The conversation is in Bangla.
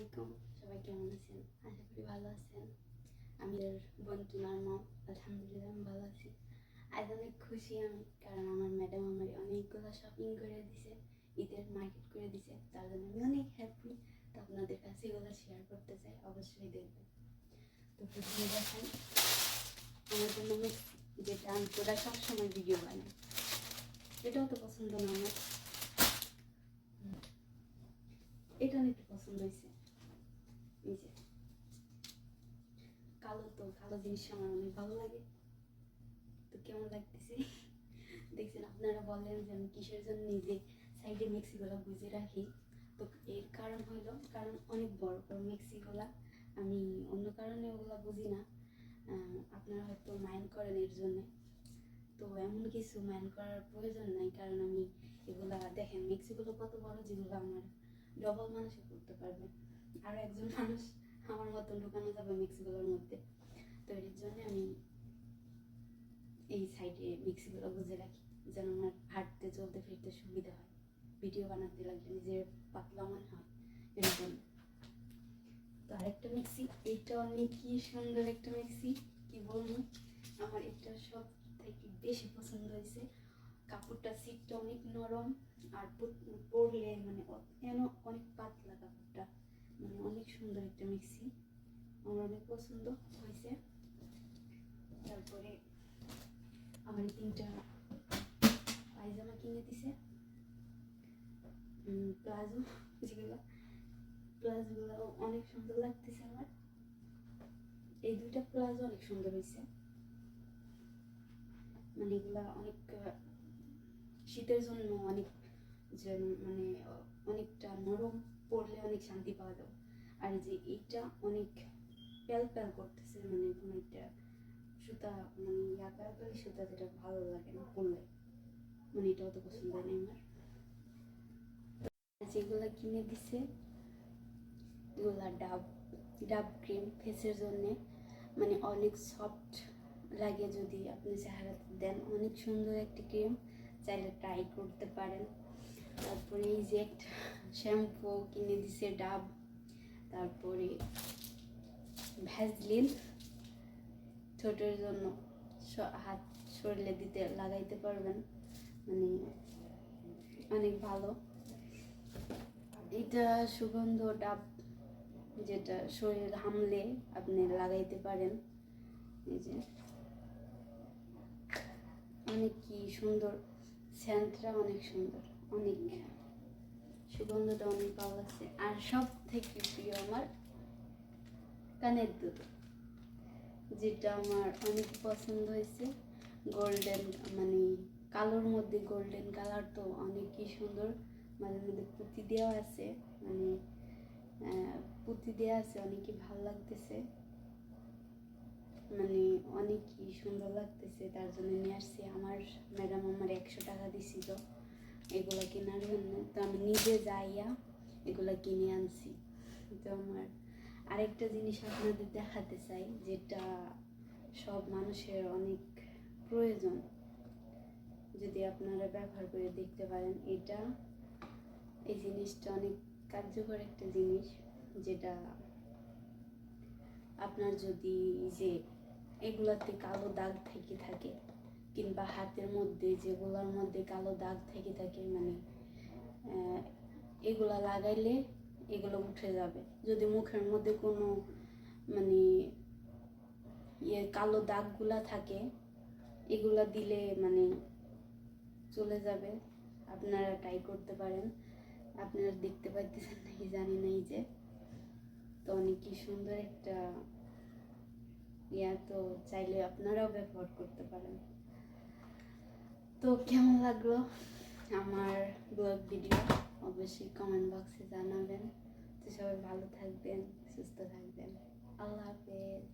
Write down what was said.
আলাইকুম, সবাই কেমন আছেন? আশা করি ভালো আছেন। আমি বন্টুনার মা, আলহামদুলিল্লাহ আমি ভালো আছি। আজ অনেক খুশি আমি, কারণ আমার ম্যাডাম আমার অনেকগুলো শপিং করে দিছে, ঈদের মার্কেট করে দিছে, তার জন্য আমি অনেক হ্যাপি। তো আপনাদের কাছে এগুলো শেয়ার করতে চাই, অবশ্যই দেখবেন। তো প্রথমে দেখেন আমার জন্য মিক্সি, যেটা আমি পুরা সবসময় ভিডিও বানাই। এটাও তো পছন্দ না আমার, এটা অনেক পছন্দ হয়েছে। এই যে কালো জিনিস আমার অনেক ভালো লাগে। তো কেমন লাগতেছে দেখছেন? আপনারা বলেন যে আমি কিসের জন্য নিজে সাইডে মিক্সিগুলো বুঝে রাখি। তো এর কারণ হলো, কারণ অনেক বড় বড় মিক্সিগুলা, আমি অন্য কারণে ওগুলো বুঝি না। আপনারা হয়তো মাইন্ড করেন এর জন্যে। তো এমন কিছু মাইন্ড করার প্রয়োজন নাই, কারণ আমি এগুলা দেখেন মিক্সিগুলো কত বড়, যেগুলো আমার ডবল মানুষে করতে পারবে। আর একজন মানুষ আমার মতন ঢুকানো যাবে মিক্সিগুলোর মধ্যে। তো এর জন্য আমি এই সাইডে মিক্সিগুলো বুঝে রাখি, যেন আমার হাঁটতে চলতে ফিরতে সুবিধা হয়, ভিডিও বানাতে লাগলে নিজের পাতলা মনে হয় এরকম। তো আরেকটা মিক্সি, এইটা অনেক কি সুন্দর একটা মিক্সি, কি বলবো। আমার এটা সব থেকে বেশি পছন্দ হয়েছে। কাপড়টা সিটটা অনেক নরম, আর পরলে মানে অনেক পাতলা কাপড়টা, মানে অনেক সুন্দর একটা মিক্সি, আমার অনেক পছন্দ হয়েছে। তারপরে আমার তিনটা পায়জামা কিনে দিছে, প্লাজো, যেগুলো প্লাজোগুলো অনেক সুন্দর লাগতেছে আমার। এই দুইটা প্লাজো অনেক সুন্দর হয়েছে, মানে এগুলা অনেক শীতের জন্য অনেক, যে মানে অনেকটা নরম, পরলে অনেক শান্তি পাওয়া যাবে। আর যে এইটা অনেক প্যাল প্যাল করতেছে, মানে কোনো একটা সুতা, মানে প্যাল সুতা, যেটা ভালো লাগে না পরলে, মানে এটা অত পছন্দ নেই আমার। যেগুলো কিনে দিছে এগুলা ডাব ক্রিম ফেসের জন্যে, মানে অনেক সফট লাগে যদি আপনি চেহারাতে দেন, অনেক সুন্দর একটি ক্রিম, চাইলে ট্রাই করতে পারেন। তারপরে এই যে একটা শ্যাম্পু কিনে দিছে ডাব, তারপরে ভ্যাসলিন ঠোঁটের জন্য, হাত শরীরে দিতে লাগাইতে পারবেন, মানে অনেক ভালো। এটা সুগন্ধ ডাব, যেটা শরীর ঘামলে আপনি লাগাইতে পারেন। এই যে অনেক কি সুন্দর, সেন্টটা অনেক সুন্দর, অনেক সুগন্ধটা অনেক ভালো লাগছে। আর সব থেকে প্রিয় আমার কানের দুল, যেটা আমার অনেক পছন্দ হয়েছে। গোল্ডেন, মানে কালোর মধ্যে গোল্ডেন কালার, তো অনেক কি সুন্দর। মাঝে মধ্যে পুঁতি দেওয়া আছে, মানে পুঁতি দেওয়া আছে, অনেকই ভালো লাগতেছে, মানে অনেকই সুন্দর লাগতেছে, তার জন্য নিয়ে আসছি। আমার ম্যাডাম আমার 100 টাকা দিছিল এগুলো কেনার জন্য, তো আমি নিজে যাইয়া এগুলো কিনে আনছি। তো আমার আরেকটা জিনিস আপনাদের দেখাতে চাই, যেটা সব মানুষের অনেক প্রয়োজন, যদি আপনারা ব্যবহার করে দেখতে পারেন। এই জিনিসটা অনেক কার্যকর একটা জিনিস, যেটা আপনার যদি যে এগুলাতে কালো দাগ থেকে থাকে, কিংবা হাতের মধ্যে যেগুলোর মধ্যে কালো দাগ থেকে থাকে, মানে এগুলা লাগাইলে এগুলো উঠে যাবে। যদি মুখের মধ্যে কোনো মানে কালো দাগগুলা থাকে, এগুলা দিলে মানে চলে যাবে। আপনারা ট্রাই করতে পারেন। আপনারা দেখতে পাইতেছেন নাকি জানি না, এই যে তো অনেক কি সুন্দর একটা তো চাইলে আপনারাও ব্যবহার করতে পারেন। তো কেমন লাগলো আমার ব্লগ ভিডিও, অবশ্যই কমেন্ট বক্সে জানাবেন। তো সবাই ভালো থাকবেন, সুস্থ থাকবেন। আল্লাহ হাফেজ।